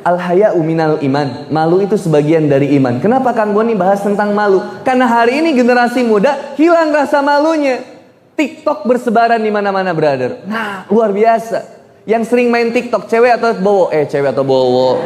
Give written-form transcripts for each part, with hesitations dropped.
Al-haya'u minal iman. Malu itu sebagian dari iman. Kenapa Kang Boni bahas tentang malu? Karena hari ini generasi muda hilang rasa malunya. TikTok bersebaran di mana-mana, brother. Nah, luar biasa. Yang sering main TikTok, cewek atau bowo? Cewek atau bowo?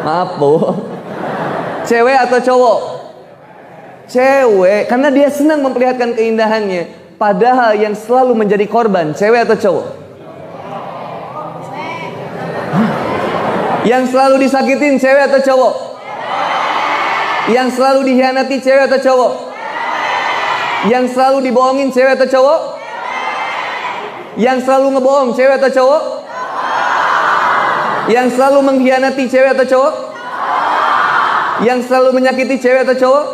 Maaf, bowo. Cewek atau cowok? Cewek, karena dia senang memperlihatkan keindahannya. Padahal yang selalu menjadi korban, cewek atau cowok? Yang selalu disakitin, cewek atau cowok? Yang selalu dikhianati, cewek atau cowok? Yang selalu dibohongin, cewek atau cowok? Yang selalu ngebohong, cewek atau cowok? Yang selalu mengkhianati, cewek atau cowok? Yang selalu menyakiti, cewek atau cowok?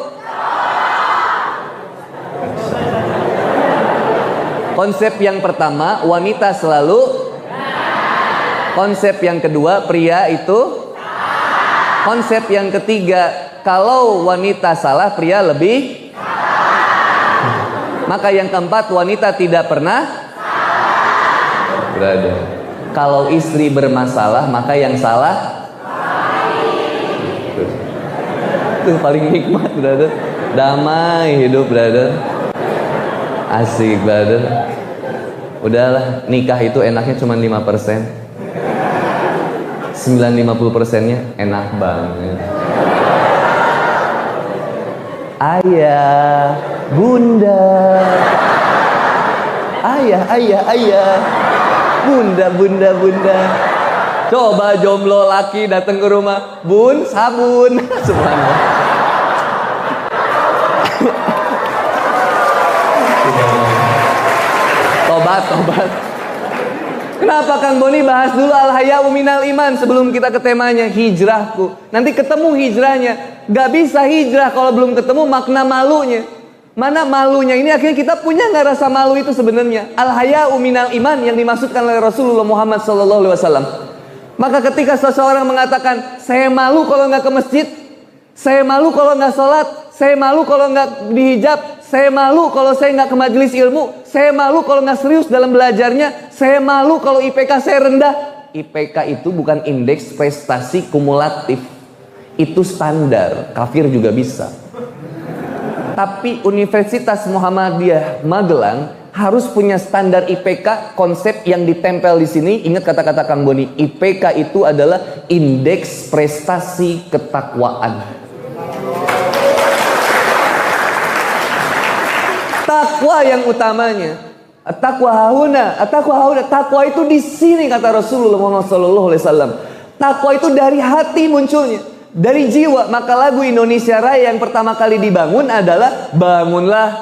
Konsep yang pertama, wanita selalu. Konsep yang kedua, pria itu. Konsep yang ketiga, kalau wanita salah, pria lebih. Maka yang keempat, wanita tidak pernah. Berada. Kalau istri bermasalah, maka yang salah. Itu paling nikmat, brother. Damai hidup, brother. Asik, brother. Udahlah, nikah itu enaknya cuma 5%. 50%-nya enak banget. Ayah, bunda. Ayah. Bunda. Coba jomblo laki datang ke rumah, bun, sabun. Subhanallah. Tobat. Kenapa Kang Boni bahas dulu al-haya'u minal iman sebelum kita ke temanya hijrahku. Nanti ketemu hijrahnya. Gak bisa hijrah kalau belum ketemu makna malunya. Mana malunya ini, akhirnya kita punya gak rasa malu itu sebenarnya. Al-haya'u minal iman yang dimaksudkan oleh Rasulullah Muhammad SAW. Maka ketika seseorang mengatakan, saya malu kalau gak ke masjid, saya malu kalau gak sholat, saya malu kalau gak dihijab, saya malu kalau saya nggak ke majelis ilmu, saya malu kalau nggak serius dalam belajarnya, saya malu kalau IPK saya rendah. IPK itu bukan indeks prestasi kumulatif, itu standar, kafir juga bisa. Tapi Universitas Muhammadiyah Magelang harus punya standar IPK, konsep yang ditempel di sini. Ingat kata-kata Kang Boni, IPK itu adalah indeks prestasi ketakwaan. Takwa yang utamanya. Takwa hauna. Takwa itu di sini kata Rasulullah Muhammad SAW. Takwa itu dari hati munculnya, dari jiwa. Maka lagu Indonesia Raya yang pertama kali dibangun adalah bangunlah.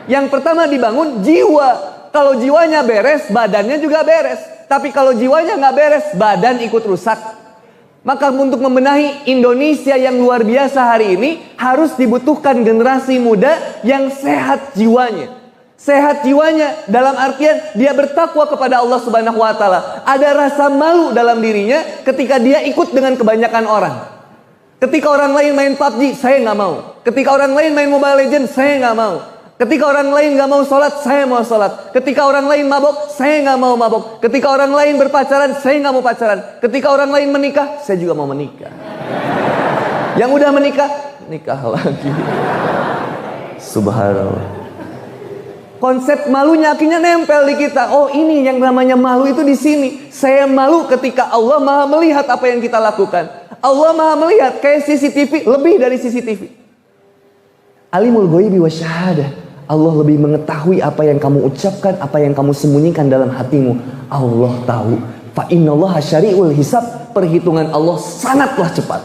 Yang pertama dibangun jiwa. Kalau jiwanya beres, badannya juga beres. Tapi kalau jiwanya nggak beres, badan ikut rusak. Maka untuk membenahi Indonesia yang luar biasa hari ini, harus dibutuhkan generasi muda yang sehat jiwanya. Sehat jiwanya dalam artian dia bertakwa kepada Allah Subhanahu wa taala. Ada rasa malu dalam dirinya ketika dia ikut dengan kebanyakan orang. Ketika orang lain main PUBG, saya nggak mau. Ketika orang lain main Mobile Legends, saya nggak mau. Ketika orang lain nggak mau sholat, saya mau sholat. Ketika orang lain mabok, saya nggak mau mabok. Ketika orang lain berpacaran, saya nggak mau pacaran. Ketika orang lain menikah, saya juga mau menikah. Yang udah menikah, nikah lagi. Subhanallah. Konsep malunya akhirnya nempel di kita. Oh, ini yang namanya malu itu di sini. Saya malu ketika Allah Maha melihat apa yang kita lakukan. Allah Maha melihat kayak CCTV, lebih dari CCTV. Alimul ghaibi wasyahadah. Allah lebih mengetahui apa yang kamu ucapkan, apa yang kamu sembunyikan dalam hatimu. Allah tahu. Fa innallaha syari'ul hisab. Perhitungan Allah sangatlah cepat.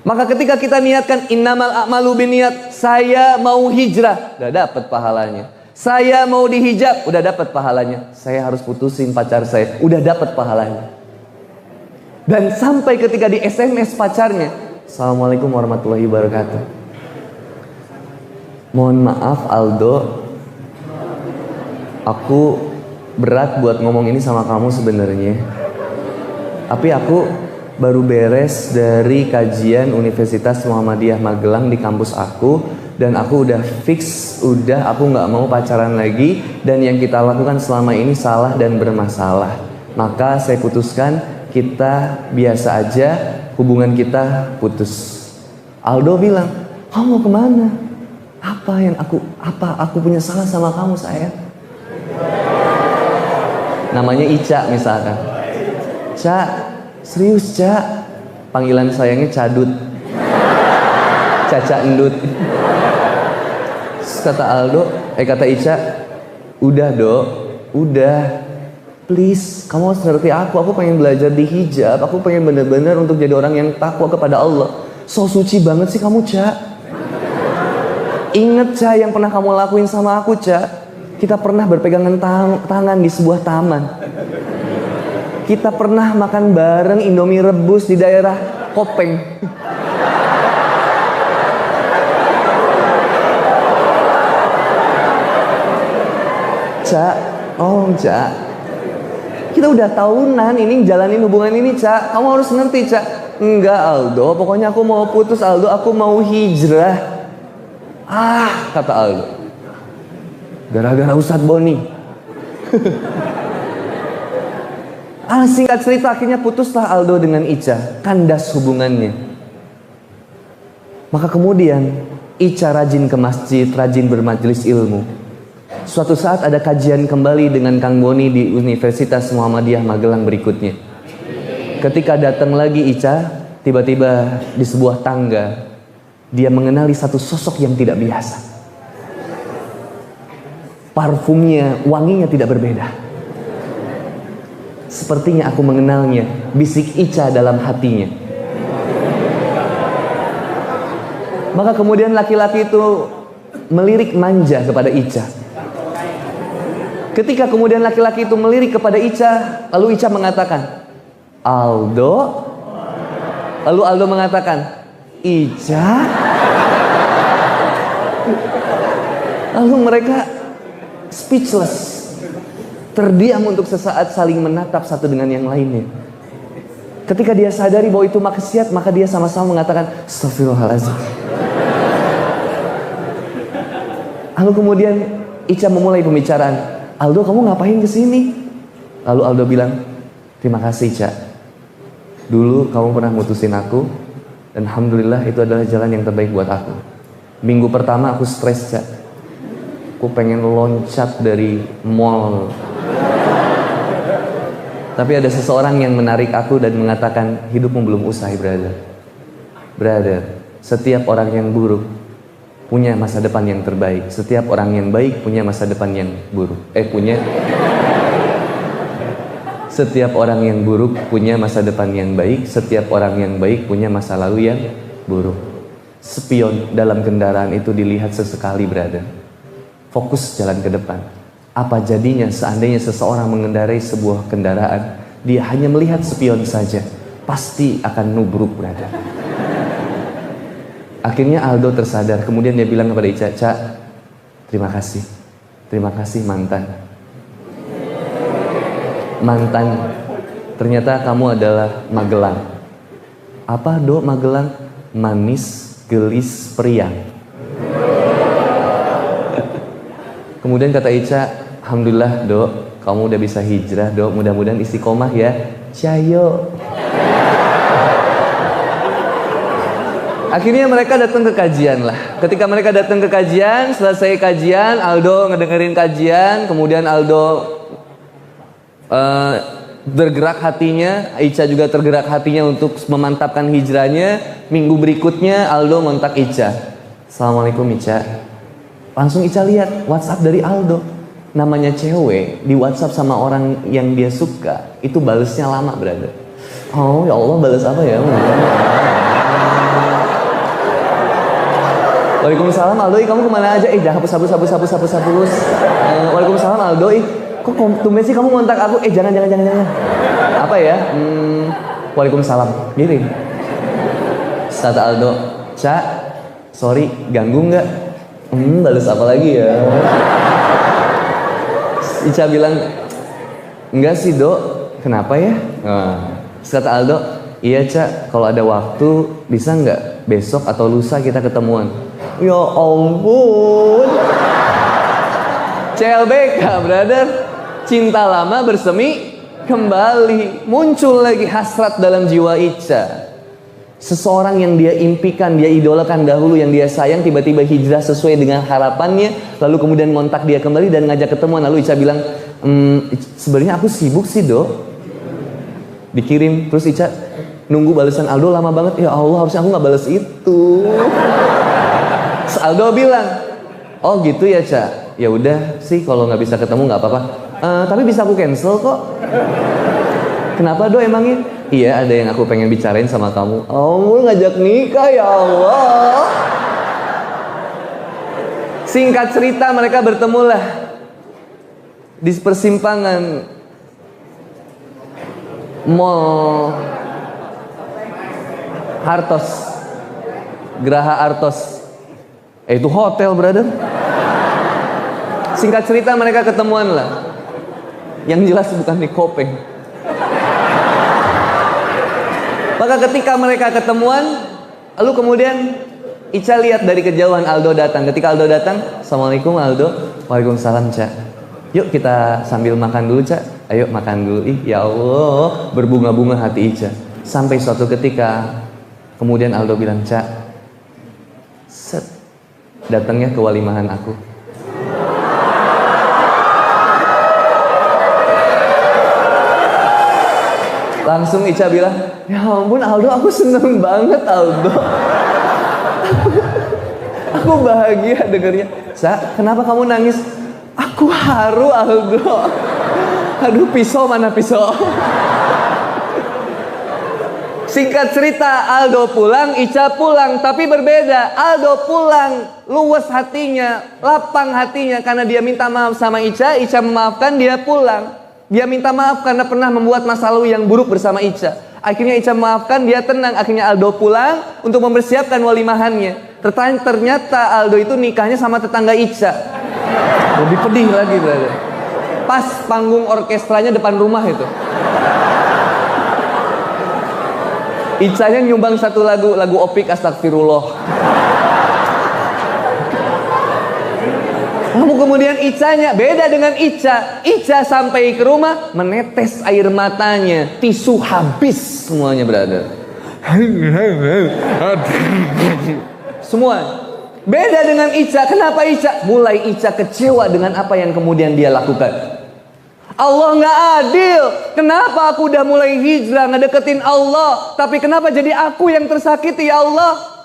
Maka ketika kita niatkan innamal a'malu binniyat, saya mau hijrah, udah dapat pahalanya. Saya mau dihijab, udah dapat pahalanya. Saya harus putusin pacar saya, udah dapat pahalanya. Dan sampai ketika di SMS pacarnya, Assalamualaikum warahmatullahi wabarakatuh. Mohon maaf Aldo, aku berat buat ngomong ini sama kamu sebenarnya. Tapi aku baru beres dari kajian Universitas Muhammadiyah Magelang di kampus aku. Dan aku udah fix, aku gak mau pacaran lagi. Dan yang kita lakukan selama ini salah dan bermasalah. Maka saya putuskan kita biasa aja, hubungan kita putus. Aldo bilang, kamu mau kemana? Apa aku punya salah sama kamu sayang? Namanya Ica misalkan. Ca, serius Ca. Panggilan sayangnya Cadut. Caca Endut. Kata Ica, udah Dok, udah. Please, kamu harus ngerti aku pengen belajar di hijab, aku pengen bener-bener untuk jadi orang yang takwa kepada Allah. So suci banget sih kamu, Ca. Ingat, Ca, yang pernah kamu lakuin sama aku, Ca. Kita pernah berpegangan tangan di sebuah taman. Kita pernah makan bareng Indomie rebus di daerah Kopeng. Ca, oh Ca, kita udah tahunan ini jalanin hubungan ini, Ca. Kamu harus ngerti, Ca. Enggak Aldo, pokoknya aku mau putus Aldo, aku mau hijrah. Kata Aldo, gara-gara Ustadz Boni. Singkat cerita, akhirnya putuslah Aldo dengan Ica, kandas hubungannya. Maka kemudian Ica rajin ke masjid, rajin bermajelis ilmu. Suatu saat ada kajian kembali dengan Kang Boni di Universitas Muhammadiyah Magelang berikutnya. Ketika datang lagi Ica, tiba-tiba di sebuah tangga dia mengenali satu sosok yang tidak biasa. Parfumnya, wanginya tidak berbeda. Sepertinya aku mengenalnya, bisik Ica dalam hatinya. Maka kemudian laki-laki itu melirik manja kepada Ica. Ketika kemudian laki-laki itu melirik kepada Ica, lalu Ica mengatakan, Aldo. Lalu Aldo mengatakan, Ica. Lalu mereka speechless, terdiam untuk sesaat saling menatap satu dengan yang lainnya. Ketika dia sadari bahwa itu maksiat, maka dia sama-sama mengatakan, Astagfirullahaladzim. Lalu kemudian Ica memulai pembicaraan, Aldo, kamu ngapain kesini? Lalu Aldo bilang, terima kasih Ica. Dulu kamu pernah mutusin aku, dan alhamdulillah itu adalah jalan yang terbaik buat aku. Minggu pertama aku stres, Ca. Aku pengen loncat dari mall. Tapi ada seseorang yang menarik aku dan mengatakan, hidupmu belum usai, brother. Brother, setiap orang yang buruk punya masa depan yang terbaik. Setiap orang yang baik punya masa depan yang buruk. Setiap orang yang buruk punya masa depan yang baik. Setiap orang yang baik punya masa lalu yang buruk. Spion dalam kendaraan itu dilihat sesekali, brother. Fokus jalan ke depan. Apa jadinya seandainya seseorang mengendarai sebuah kendaraan, dia hanya melihat spion saja, pasti akan nubruk, brother. Akhirnya Aldo tersadar, kemudian dia bilang kepada Ica, Ca, terima kasih mantan. Ternyata kamu adalah Magelang. Apa Do Magelang? Manis, gelis, periang. Kemudian kata Ica, alhamdulillah Do, kamu udah bisa hijrah Do, mudah-mudahan istiqomah ya. Cayo. Akhirnya mereka datang ke kajian lah. Ketika mereka datang ke kajian, selesai kajian, Aldo ngedengerin kajian, kemudian Aldo bergerak hatinya, Ica juga tergerak hatinya untuk memantapkan hijrahnya. Minggu berikutnya Aldo ngontak Ica. Assalamualaikum Ica. Langsung Ica lihat WhatsApp dari Aldo. Namanya cewek di WhatsApp sama orang yang dia suka, itu balesnya lama, brother. Oh ya Allah, balas apa ya? Waalaikumsalam Aldo, kamu kemana aja? Dah hapus. Waalaikumsalam Aldo, kok tumben sih kamu ngontak aku? Jangan. Apa ya? Waalaikumsalam. Gini. Kata Aldo, Ca, sorry, ganggu nggak? Balas apa lagi ya? Ica bilang, enggak sih Do, kenapa ya? Kata Aldo, iya Ca, kalau ada waktu bisa nggak besok atau lusa kita ketemuan? Ya ampun. CLBK, brother. Cinta lama bersemi kembali. Muncul lagi hasrat dalam jiwa Ica. Seseorang yang dia impikan, dia idolakan dahulu, yang dia sayang, tiba-tiba hijrah sesuai dengan harapannya. Lalu kemudian ngontak dia kembali dan ngajak ketemuan. Lalu Ica bilang, sebenarnya aku sibuk sih dok. Dikirim, terus Ica nunggu balasan Aldo lama banget. Ya Allah, harusnya aku gak balas itu. Terus Aldo bilang, oh gitu ya Ca. Ya udah sih, kalau nggak bisa ketemu nggak apa-apa. Tapi bisa aku cancel kok. Kenapa do emangnya? Iya, ada yang aku pengen bicarain sama kamu. Oh, ngajak nikah ya Allah. Singkat cerita, mereka bertemulah di persimpangan Mall Hartos, Geraha Artos. Itu hotel, brother. Singkat cerita, mereka ketemuan lah. Yang jelas bukan di Kopeng. Maka ketika mereka ketemuan, lalu kemudian Ica lihat dari kejauhan Aldo datang. Ketika Aldo datang, Assalamualaikum Aldo. Waalaikumsalam Ca. Yuk kita sambil makan dulu Ca. Ayo makan dulu. Ih ya Allah, berbunga-bunga hati Ica. Sampai suatu ketika kemudian Aldo bilang, Ca, set, datangnya ke walimahan aku. Langsung Ica bilang, ya ampun Aldo, aku seneng banget Aldo. Aku bahagia dengernya. Sa, kenapa kamu nangis? Aku haru Aldo. Aduh, pisau mana pisau? Singkat cerita, Aldo pulang, Ica pulang, tapi berbeda. Aldo pulang, luwes hatinya, lapang hatinya karena dia minta maaf sama Ica. Ica memaafkan, dia pulang. Dia minta maaf karena pernah membuat masa lalu yang buruk bersama Ica. Akhirnya Ica memaafkan, dia tenang. Akhirnya Aldo pulang untuk mempersiapkan walimahannya. Ternyata Aldo itu nikahnya sama tetangga Ica. Lebih pedih lagi, brother. Pas panggung orkestranya depan rumah itu. Icanya nyumbang satu lagu Opik Astagfirullah. Lalu kemudian Icanya beda dengan Ica. Ica sampai ke rumah menetes air matanya, tisu habis semuanya, brother. Semua beda dengan Ica. Kenapa Ica? Mulai Ica kecewa dengan apa yang kemudian dia lakukan. Allah nggak adil. Kenapa aku udah mulai hijrah ngedeketin Allah, tapi kenapa jadi aku yang tersakiti ya Allah?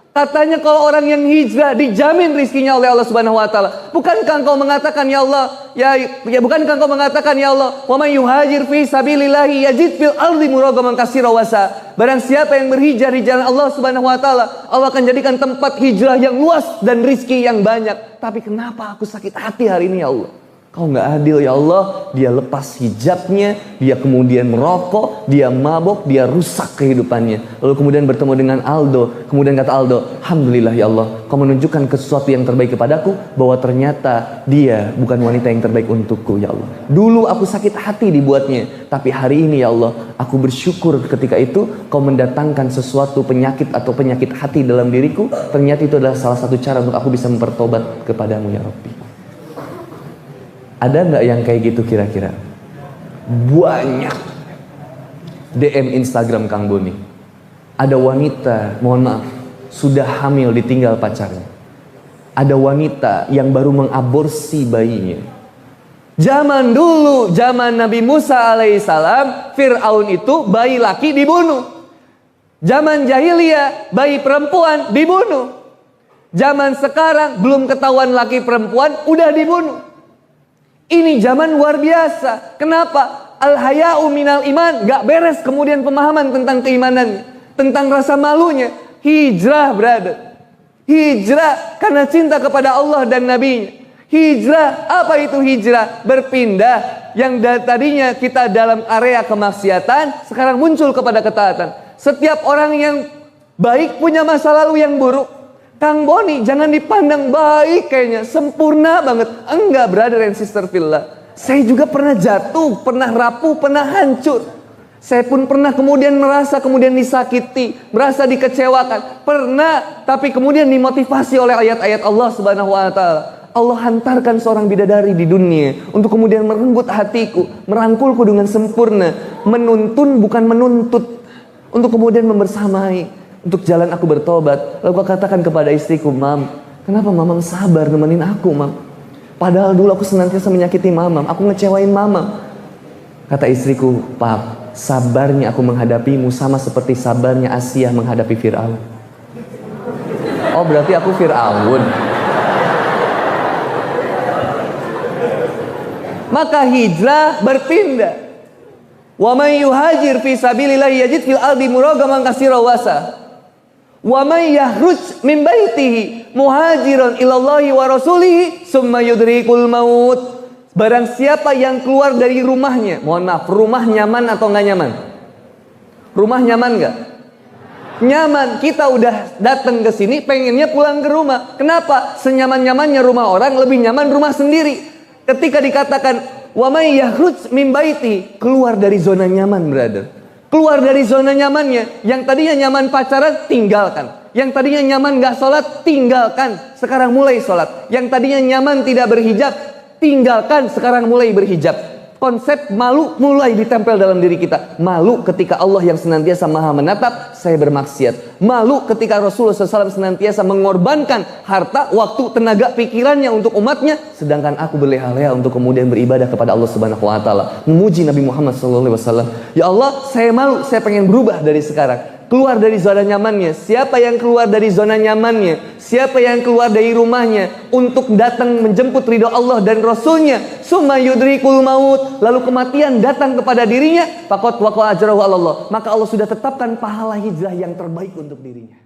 Katanya kalau orang yang hijrah dijamin rizkinya oleh Allah Subhanahu wa taala. Bukankah engkau mengatakan ya Allah, ya bukankah engkau mengatakan ya Allah, wa may yuhajir fi sabilillahi yajid fil ardi muragaman katsira wasa. Barang siapa yang berhijrah di jalan Allah Subhanahu wa taala, Allah akan jadikan tempat hijrah yang luas dan rizki yang banyak. Tapi kenapa aku sakit hati hari ini ya Allah? Kau nggak adil ya Allah. Dia lepas hijabnya, dia kemudian merokok, dia mabok, dia rusak kehidupannya. Lalu kemudian bertemu dengan Aldo. Kemudian kata Aldo, alhamdulillah ya Allah, kau menunjukkan sesuatu yang terbaik kepadaku, bahwa ternyata dia bukan wanita yang terbaik untukku ya Allah. Dulu aku sakit hati dibuatnya, tapi hari ini ya Allah, aku bersyukur ketika itu kau mendatangkan sesuatu penyakit atau penyakit hati dalam diriku. Ternyata itu adalah salah satu cara untuk aku bisa mempertobat kepadamu ya Rabbi. Ada nggak yang kayak gitu kira-kira? Banyak. DM Instagram Kang Boni. Ada wanita, mohon maaf, sudah hamil ditinggal pacarnya. Ada wanita yang baru mengaborsi bayinya. Zaman dulu, zaman Nabi Musa alaihissalam, Fir'aun itu bayi laki dibunuh. Zaman jahiliyah, bayi perempuan dibunuh. Zaman sekarang belum ketahuan laki perempuan udah dibunuh. Ini zaman luar biasa. Kenapa? Al-haya'u minal iman. Gak beres kemudian pemahaman tentang keimanannya, tentang rasa malunya. Hijrah, brother. Hijrah karena cinta kepada Allah dan Nabi-Nya. Hijrah, apa itu hijrah? Berpindah. Yang tadinya kita dalam area kemaksiatan, sekarang muncul kepada ketaatan. Setiap orang yang baik punya masa lalu yang buruk. Kang Boni jangan dipandang baik kayaknya, sempurna banget. Enggak, brother and sister fillah. Saya juga pernah jatuh, pernah rapuh, pernah hancur. Saya pun pernah kemudian merasa kemudian disakiti, merasa dikecewakan. Pernah, tapi kemudian dimotivasi oleh ayat-ayat Allah Subhanahu wa taala. Allah hantarkan seorang bidadari di dunia untuk kemudian merenggut hatiku, merangkulku dengan sempurna, menuntun bukan menuntut, untuk kemudian membersamai, untuk jalan aku bertobat. Lalu aku katakan kepada istriku, Mam, kenapa Mamam sabar nemenin aku, Mam? Padahal dulu aku senantiasa menyakiti Mamam, aku ngecewain Mamam. Kata istriku, Pap, sabarnya aku menghadapimu sama seperti sabarnya Asiyah menghadapi Fir'aun. Oh, berarti aku Fir'aun. Maka hijrah berpindah. Wa may yuhajir fi sabilillah yajid fil ardi muragaman katsira wasa. Wa may yahruj min baitihi muhajiran ilallahi wa rasulihi summa yudrikul maut. Barang siapa yang keluar dari rumahnya, mohon maaf, rumah nyaman atau nggak nyaman? Rumah nyaman nggak? Nyaman. Kita udah datang ke sini pengennya pulang ke rumah. Kenapa? Senyaman-nyamannya rumah orang lebih nyaman rumah sendiri. Ketika dikatakan wa may yakhruj min baiti, keluar dari zona nyaman, brother. Keluar dari zona nyamannya. Yang tadinya nyaman pacaran, tinggalkan. Yang tadinya nyaman gak sholat, tinggalkan. Sekarang mulai sholat. Yang tadinya nyaman tidak berhijab, tinggalkan. Sekarang mulai berhijab. Konsep malu mulai ditempel dalam diri kita. Malu ketika Allah yang senantiasa maha menatap, saya bermaksiat. Malu ketika Rasulullah SAW senantiasa mengorbankan harta, waktu, tenaga, pikirannya untuk umatnya, sedangkan aku berleha-leha untuk kemudian beribadah kepada Allah Subhanahu Wa Taala, memuji Nabi Muhammad SAW. Ya Allah, saya malu, saya pengen berubah dari sekarang. Keluar dari zona nyamannya. Siapa yang keluar dari zona nyamannya? Siapa yang keluar dari rumahnya untuk datang menjemput ridho Allah dan Rasulnya? Summa yudrikul maut. Lalu kematian datang kepada dirinya. Faqad waqa ajrahu Allah. Maka Allah sudah tetapkan pahala hijrah yang terbaik untuk dirinya.